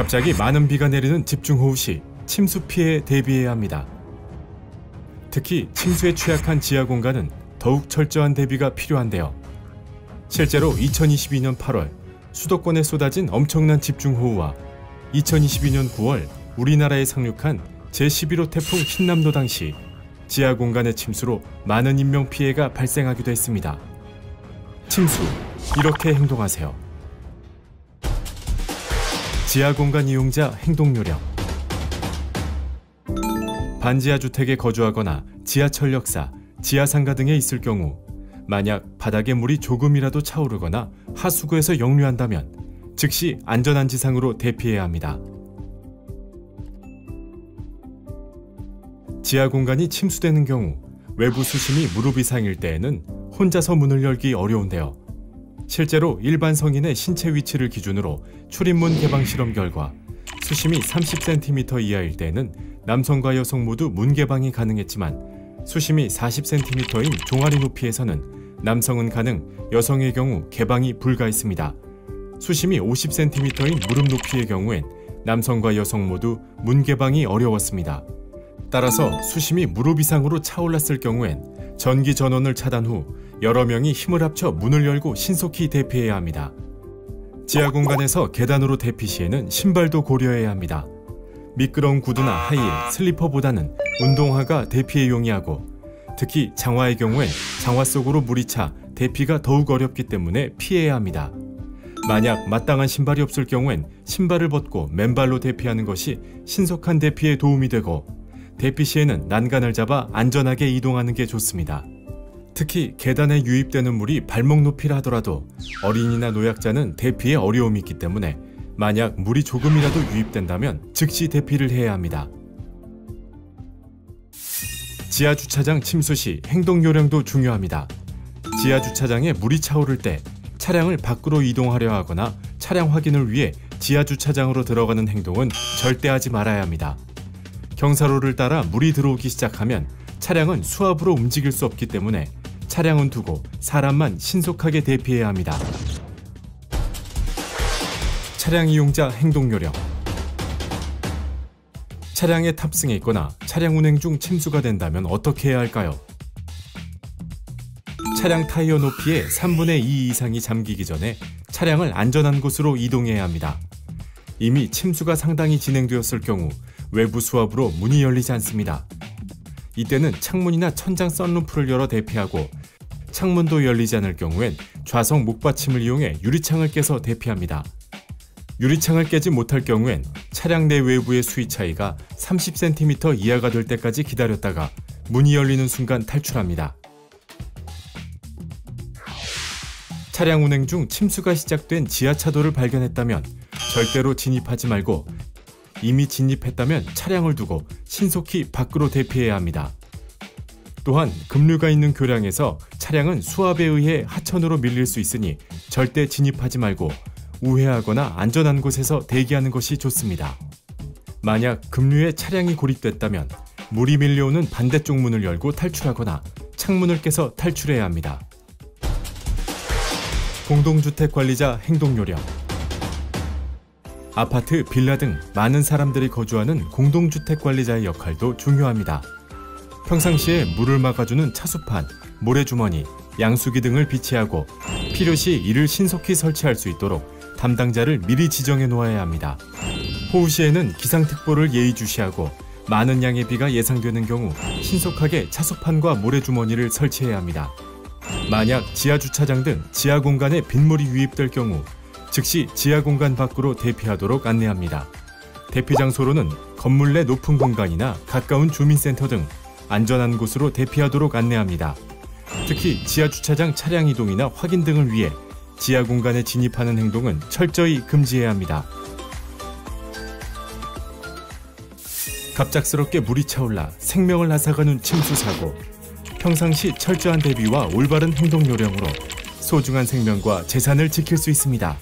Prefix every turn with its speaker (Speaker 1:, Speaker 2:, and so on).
Speaker 1: 갑자기 많은 비가 내리는 집중호우 시 침수 피해에 대비해야 합니다. 특히 침수에 취약한 지하 공간은 더욱 철저한 대비가 필요한데요. 실제로 2022년 8월 수도권에 쏟아진 엄청난 집중호우와 2022년 9월 우리나라에 상륙한 제11호 태풍 흰남노 당시 지하 공간의 침수로 많은 인명피해가 발생하기도 했습니다. 침수, 이렇게 행동하세요. 지하 공간 이용자 행동 요령. 반지하 주택에 거주하거나 지하철 역사, 지하상가 등에 있을 경우 만약 바닥에 물이 조금이라도 차오르거나 하수구에서 역류한다면 즉시 안전한 지상으로 대피해야 합니다. 지하 공간이 침수되는 경우 외부 수심이 무릎 이상일 때에는 혼자서 문을 열기 어려운데요. 실제로 일반 성인의 신체 위치를 기준으로 출입문 개방 실험 결과 수심이 30cm 이하일 때에는 남성과 여성 모두 문 개방이 가능했지만 수심이 40cm인 종아리 높이에서는 남성은 가능, 여성의 경우 개방이 불가했습니다. 수심이 50cm인 무릎 높이의 경우엔 남성과 여성 모두 문 개방이 어려웠습니다. 따라서 수심이 무릎 이상으로 차올랐을 경우엔 전기 전원을 차단 후 여러 명이 힘을 합쳐 문을 열고 신속히 대피해야 합니다. 지하 공간에서 계단으로 대피 시에는 신발도 고려해야 합니다. 미끄러운 구두나 하이힐, 슬리퍼보다는 운동화가 대피에 용이하고 특히 장화의 경우엔 장화 속으로 물이 차 대피가 더욱 어렵기 때문에 피해야 합니다. 만약 마땅한 신발이 없을 경우엔 신발을 벗고 맨발로 대피하는 것이 신속한 대피에 도움이 되고 대피 시에는 난간을 잡아 안전하게 이동하는 게 좋습니다. 특히 계단에 유입되는 물이 발목 높이라 하더라도 어린이나 노약자는 대피에 어려움이 있기 때문에 만약 물이 조금이라도 유입된다면 즉시 대피를 해야 합니다. 지하 주차장 침수 시 행동 요령도 중요합니다. 지하 주차장에 물이 차오를 때 차량을 밖으로 이동하려 하거나 차량 확인을 위해 지하 주차장으로 들어가는 행동은 절대 하지 말아야 합니다. 경사로를 따라 물이 들어오기 시작하면 차량은 수압으로 움직일 수 없기 때문에 차량은 두고 사람만 신속하게 대피해야 합니다. 차량 이용자 행동 요령. 차량에 탑승해 있거나 차량 운행 중 침수가 된다면 어떻게 해야 할까요? 차량 타이어 높이의 3분의 2 이상이 잠기기 전에 차량을 안전한 곳으로 이동해야 합니다. 이미 침수가 상당히 진행되었을 경우 외부 수압으로 문이 열리지 않습니다. 이때는 창문이나 천장 썬루프를 열어 대피하고 창문도 열리지 않을 경우엔 좌석 목받침을 이용해 유리창을 깨서 대피합니다. 유리창을 깨지 못할 경우엔 차량 내 외부의 수위 차이가 30cm 이하가 될 때까지 기다렸다가 문이 열리는 순간 탈출합니다. 차량 운행 중 침수가 시작된 지하차도를 발견했다면 절대로 진입하지 말고 이미 진입했다면 차량을 두고 신속히 밖으로 대피해야 합니다. 또한 급류가 있는 교량에서 차량은 수압에 의해 하천으로 밀릴 수 있으니 절대 진입하지 말고 우회하거나 안전한 곳에서 대기하는 것이 좋습니다. 만약 급류에 차량이 고립됐다면 물이 밀려오는 반대쪽 문을 열고 탈출하거나 창문을 깨서 탈출해야 합니다. 공동주택 관리자 행동 요령. 아파트, 빌라 등 많은 사람들이 거주하는 공동주택 관리자의 역할도 중요합니다. 평상시에 물을 막아주는 차수판, 모래주머니, 양수기 등을 비치하고 필요시 이를 신속히 설치할 수 있도록 담당자를 미리 지정해 놓아야 합니다. 호우 시에는 기상특보를 예의주시하고 많은 양의 비가 예상되는 경우 신속하게 차수판과 모래주머니를 설치해야 합니다. 만약 지하주차장 등 지하 공간에 빗물이 유입될 경우 즉시 지하 공간 밖으로 대피하도록 안내합니다. 대피 장소로는 건물 내 높은 공간이나 가까운 주민센터 등 안전한 곳으로 대피하도록 안내합니다. 특히 지하주차장 차량 이동이나 확인 등을 위해 지하 공간에 진입하는 행동은 철저히 금지해야 합니다. 갑작스럽게 물이 차올라 생명을 앗아가는 침수 사고. 평상시 철저한 대비와 올바른 행동 요령으로 소중한 생명과 재산을 지킬 수 있습니다.